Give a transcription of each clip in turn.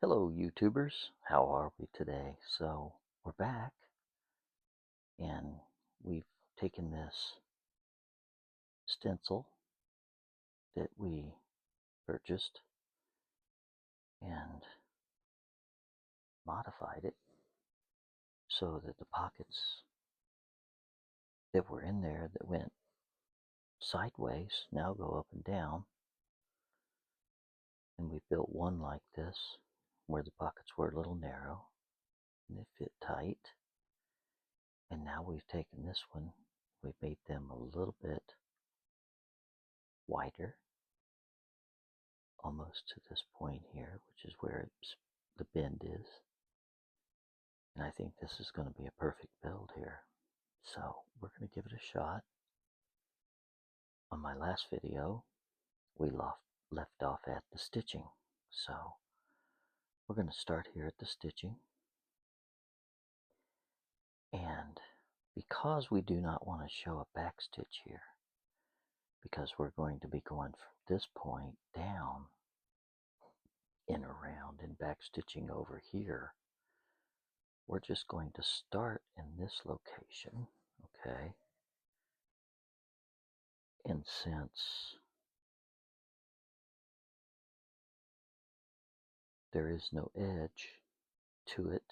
Hello YouTubers, how are we today? So we're back and we've taken this stencil that we purchased and modified it so that the pockets that were in there that went sideways now go up and down, and we built one like this where the pockets were a little narrow and they fit tight. And now we've taken this one, we've made them a little bit wider, almost to this point here, which is where the bend is. And I think this is going to be a perfect build here. So we're going to give it a shot. On my last video, we left off at the stitching. So we're going to start here at the stitching. And because we do not want to show a back stitch here, because we're going to be going from this point down and around and back stitching over here, we're just going to start in this location, okay? And since there is no edge to it,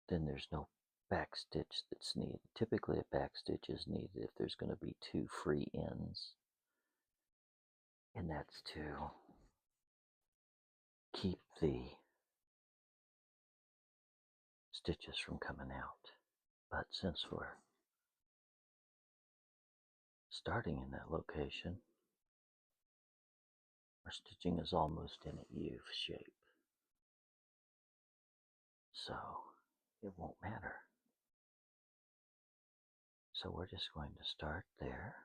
then there's no back stitch that's needed. Typically a back stitch is needed if there's going to be two free ends, and that's to keep the stitches from coming out. But since we're starting in that location, our stitching is almost in a U shape, so it won't matter. So we're just going to start there,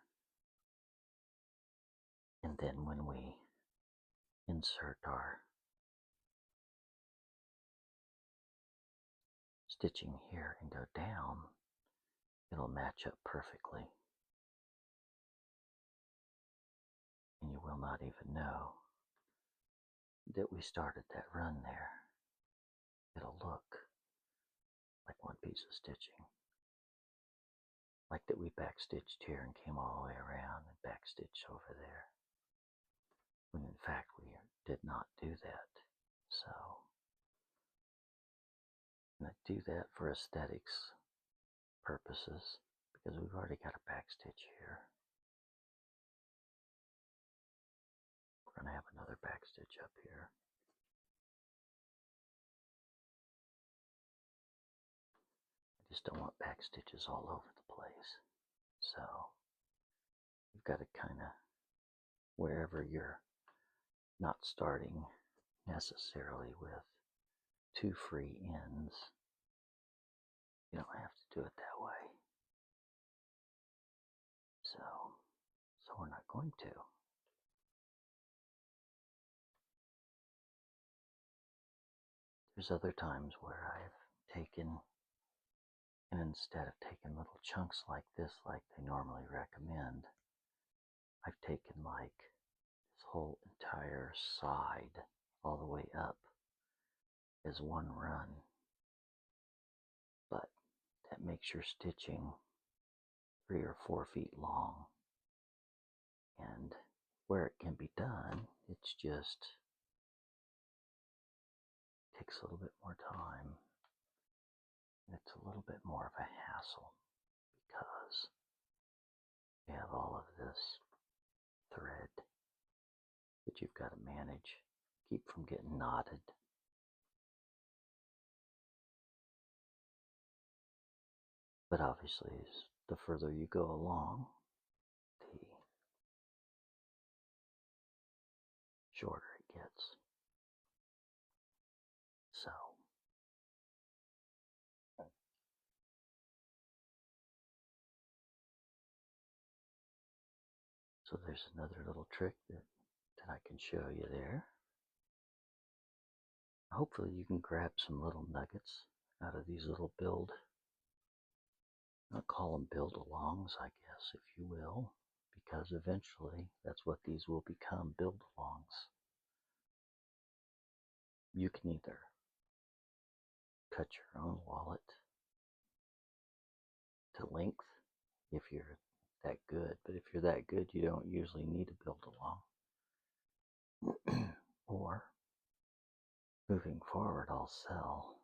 and then when we insert our stitching here and go down, it'll match up perfectly, and you will not even know that we started that run there. It'll look like one piece of stitching, like that we backstitched here and came all the way around and backstitched over there, when in fact we did not do that. So I'm going to do that for aesthetics purposes, because we've already got a backstitch here. We're going to have another backstitch up here. I just don't want backstitches all over the place. So you've got to kind of, wherever you're not starting necessarily with two free ends, you don't have to do it that way. So we're not going to. There's other times where I've taken, and instead of taking little chunks like this, like they normally recommend, I've taken like this whole entire side all the way up as one run. But that makes your stitching 3 or 4 feet long. And where it can be done, it's just takes a little bit more time. And it's a little bit more of a hassle because you have all of this thread that you've got to manage, keep from getting knotted. But obviously, the further you go along, the shorter it gets. So there's another little trick that I can show you there. Hopefully you can grab some little nuggets out of these little I'll call them build-alongs, I guess, if you will, because eventually that's what these will become, build-alongs. You can either cut your own wallet to length if you're that good, but if you're that good, you don't usually need to build along. Or moving forward, I'll sell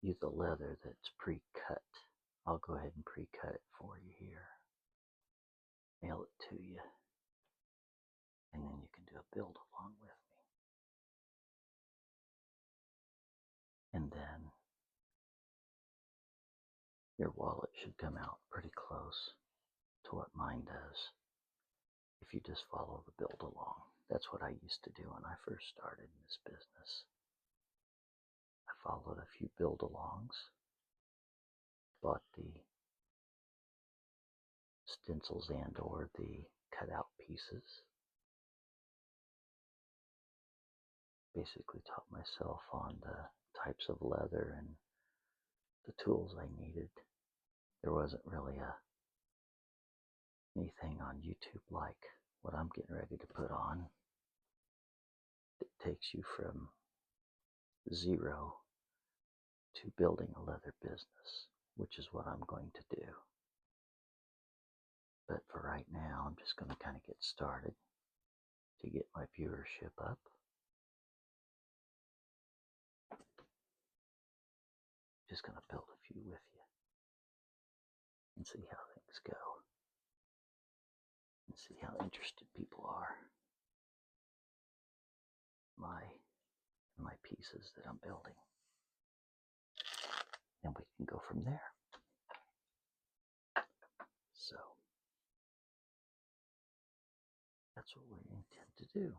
you the leather that's pre-cut. I'll go ahead and pre-cut it for you here, mail it to you, and then you can do a build along with me. And then your wallet should come out pretty close to what mine does if you just follow the build along. That's what I used to do when I first started in this business. I followed a few build alongs, bought the stencils and or the cutout pieces. Basically taught myself on the types of leather and the tools I needed. There wasn't really anything on YouTube like what I'm getting ready to put on. It takes you from zero to building a leather business, which is what I'm going to do. But for right now, I'm just going to kind of get started to get my viewership up. Just going to build a few with you and see how things go and see how interested people are in my pieces that I'm building. And we can go from there. So that's what we intend to do.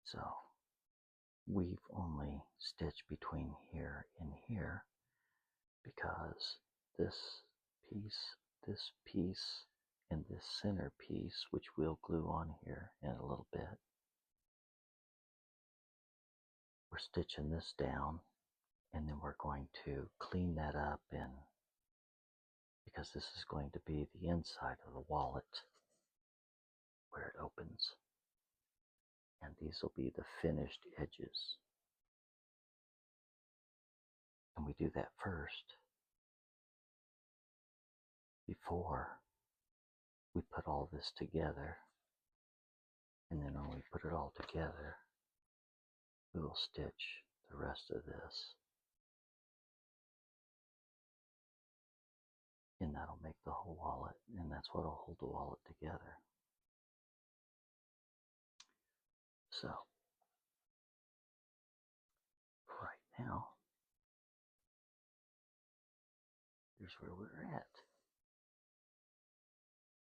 So we've only stitched between here and here because this piece, and this center piece, which we'll glue on here in a little bit, we're stitching this down, and then we're going to clean that up because this is going to be the inside of the wallet where it opens, and these will be the finished edges. And we do that first before we put all this together, and then when we put it all together, we will stitch the rest of this, and that'll make the whole wallet, and that's what will hold the wallet together. So right now, here's where we're at.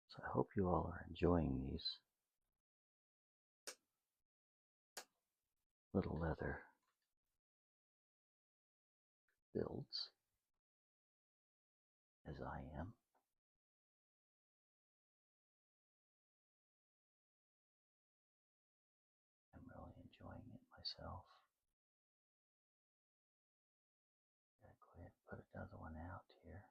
So I hope you all are enjoying these little leather builds as I am. I'm really enjoying it myself. Gotta go ahead and put another one out here.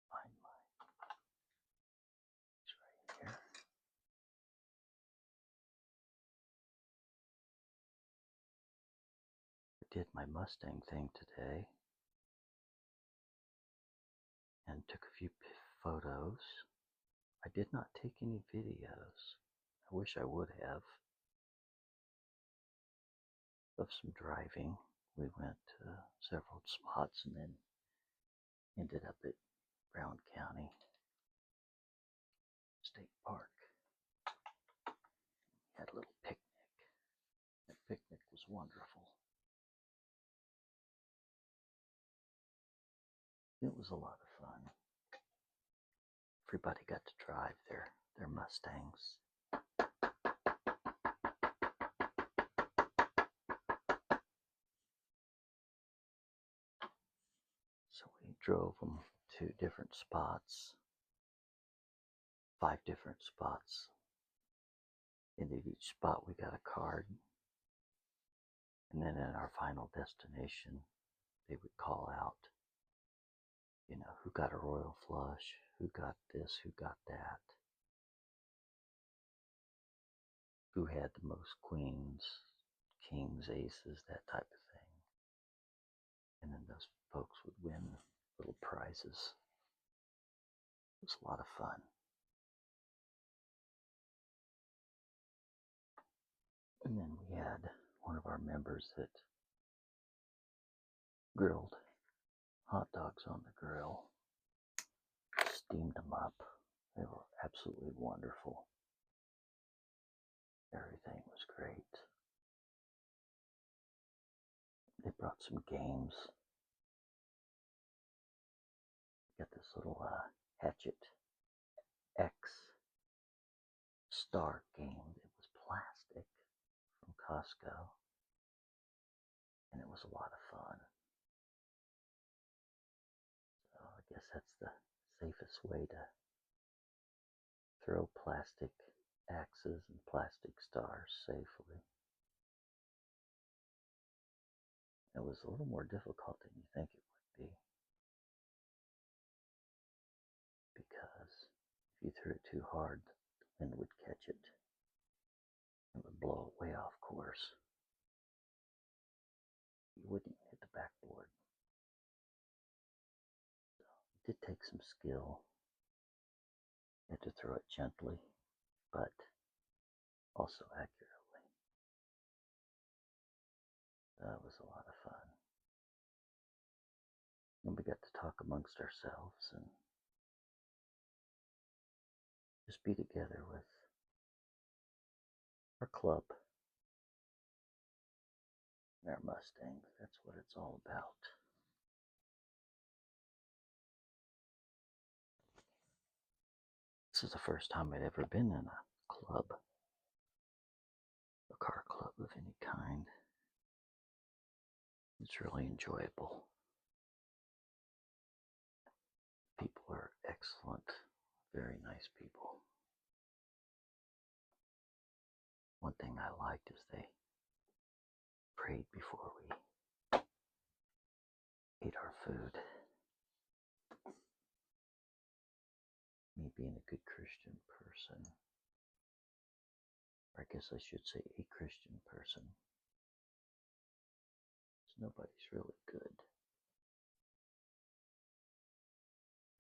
Find my it's right here. I did my Mustang thing today and took a few photos. I did not take any videos. I wish I would have. Of some driving. We went to several spots and then ended up at Brown County State Park. Had a little picnic. That picnic was wonderful. It was a lot of fun. Everybody got to drive their Mustangs. drove them to different spots, 5 different spots. And at each spot we got a card. And then at our final destination, they would call out, who got a royal flush, who got this, who got that, who had the most queens, kings, aces, that type of thing. And then those folks would win little prizes. It was a lot of fun. And then we had one of our members that grilled hot dogs on the grill, steamed them up. They were absolutely wonderful. Everything was great. They brought some games. Got this little Hatchet X Star game. It was plastic from Costco, and it was a lot of fun. So I guess that's the safest way to throw plastic axes and plastic stars safely. It was a little more difficult than you think it would be, because if you threw it too hard, the wind would catch it and would blow it way off course. You wouldn't hit the backboard. So it did take some skill. You had to throw it gently, but also accurately. That was a lot of fun. And we got to talk amongst ourselves and just be together with our club and our Mustangs. That's what it's all about. This is the first time I'd ever been in a club, a car club of any kind. It's really enjoyable. People are excellent, very nice people. One thing I liked is they prayed before we ate our food. Me being a good Christian person, or I guess I should say a Christian person, because nobody's really good.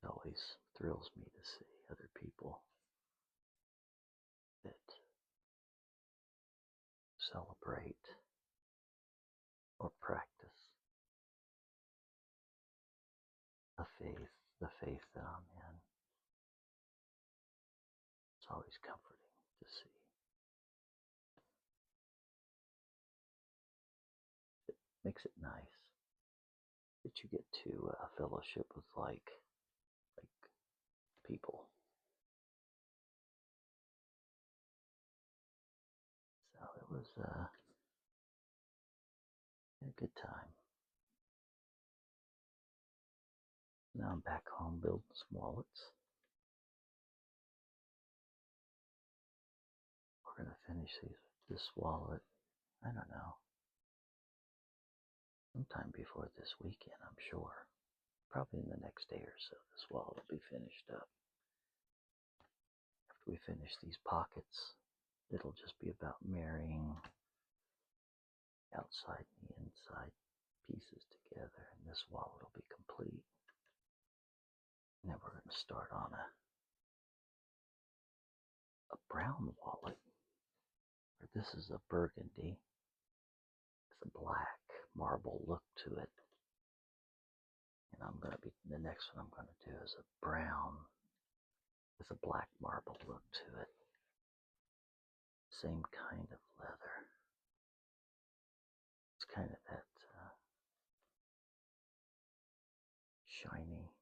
It always thrills me to see other people that celebrate or practice the faith that I'm in. It's always comforting to see. It makes it nice that you get to fellowship with like people. So it was a good time. Now I'm back home building some wallets. We're going to finish this wallet, I don't know, sometime before this weekend, I'm sure. Probably in the next day or so, this wallet will be finished up. After we finish these pockets, it'll just be about marrying outside and the inside pieces together, and this wallet will be complete. And then we're going to start on a brown wallet. This is a burgundy with a black marble look to it. And the next one I'm going to do is a brown with a black marble look to it. Same kind of leather. It's kind of that shiny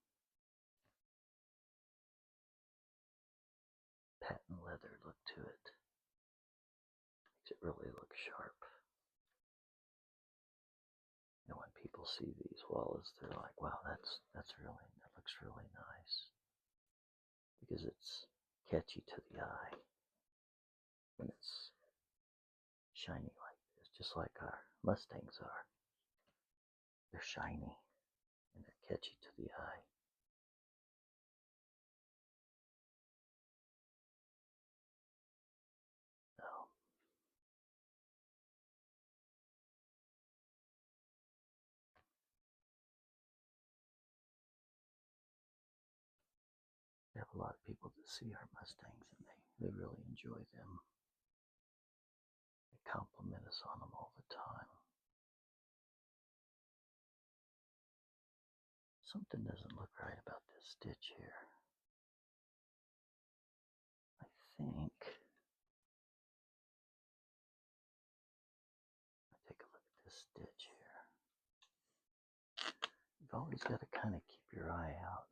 patent leather look to it. Makes it really look sharp. When people see these walls, they're like, wow, that looks really nice. Because it's catchy to the eye when it's shiny like this, just like our Mustangs are. They're shiny and they're catchy to the eye. So, we have a lot of people that see our Mustangs and they really enjoy them. They compliment us on them all the time. Something doesn't look right about this stitch here. I think, take a look at this stitch here. You've always got to kind of keep your eye out.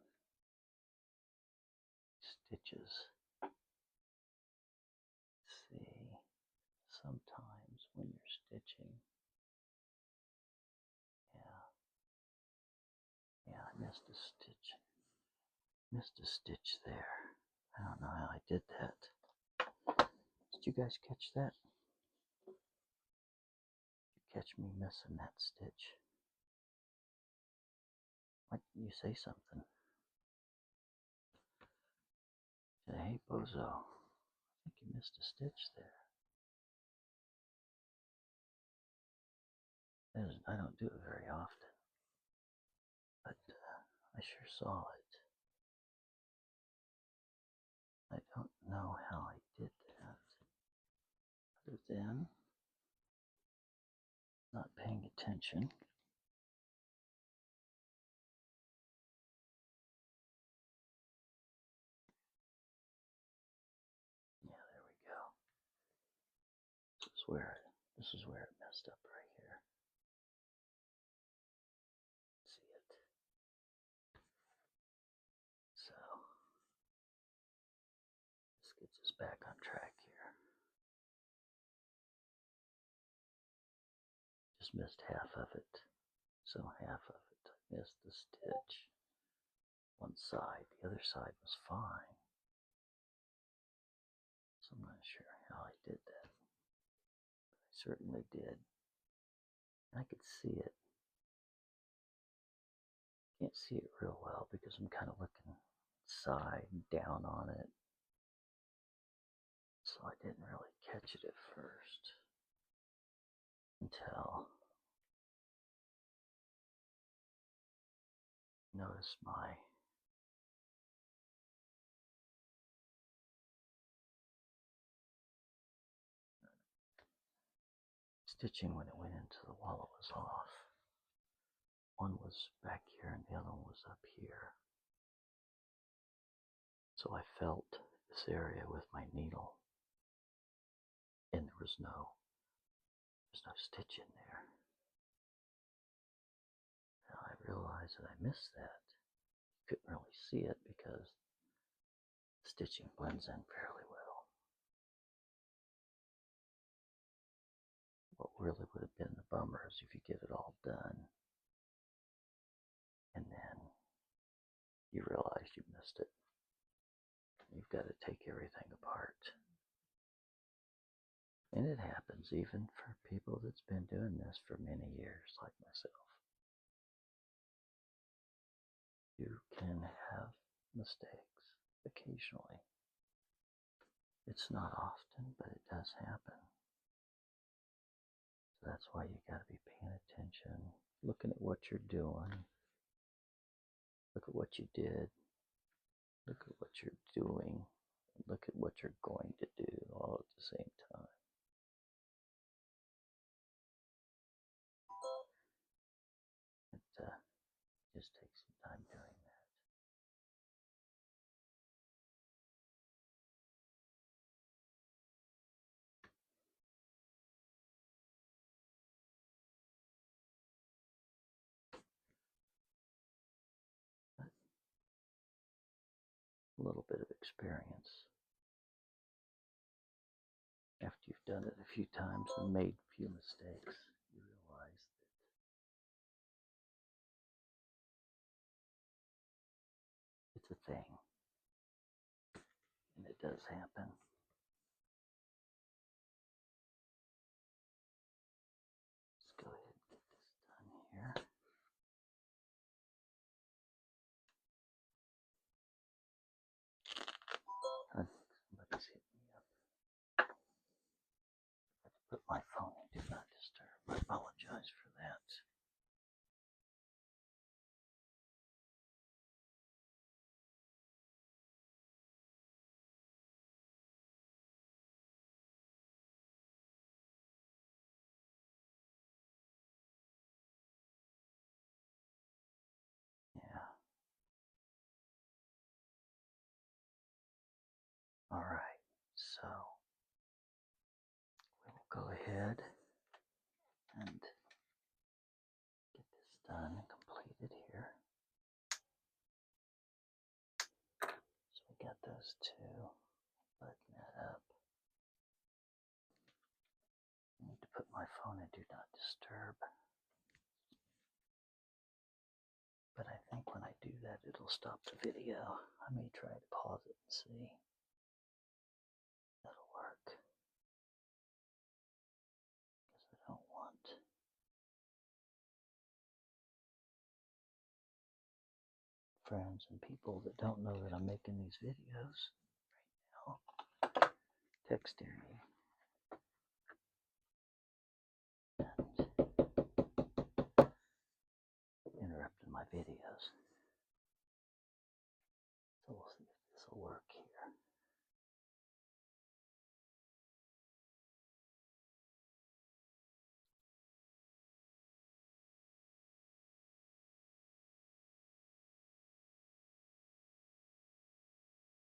Stitches. See, sometimes when you're stitching, yeah, I missed a stitch. Missed a stitch there. I don't know how I did that. Did you guys catch that? Did you catch me missing that stitch? Why didn't you say something? Say, hey, bozo, I think you missed a stitch there. I don't do it very often, but I sure saw it. I don't know how I did that, other than not paying attention. Yeah, there we go. This is where it messed up right here. See it? So this gets us back on track here. Just missed half of it. So half of it, I missed the stitch. One side, the other side was fine. So I'm not sure how I did that. But I certainly did. And I could see it. Can't see it real well because I'm kind of looking side down on it. So I didn't really catch it at first until I noticed my stitching when it went into the wallet was off. One was back here and the other one was up here. So I felt this area with my needle, and there was no stitch in there. And I realized that I missed that. You couldn't really see it because the stitching blends in fairly well. What really would have been the bummer is if you get it all done and then you realize you missed it. You've got to take everything apart. And it happens even for people that's been doing this for many years, like myself. You can have mistakes occasionally. It's not often, but it does happen. So that's why you got to be paying attention, looking at what you're doing. Look at what you did. Look at what you're doing. And look at what you're going to do all at the same time. It just takes some time doing that. But a little bit of experience. After you've done it a few times and made a few mistakes, you realize that it's a thing. And it does happen. Let's go ahead and get this done here. I think somebody's hit me up. I put my phone in Do Not Disturb. I apologize for that. Yeah. All right. So we will go ahead and get this done and completed here. So we got those two. Button that up. I need to put my phone in Do Not Disturb. But I think when I do that, it'll stop the video. I may try to pause it and see. That'll work. Because I don't want friends and people that don't know that I'm making these videos right now texting me and interrupting my videos.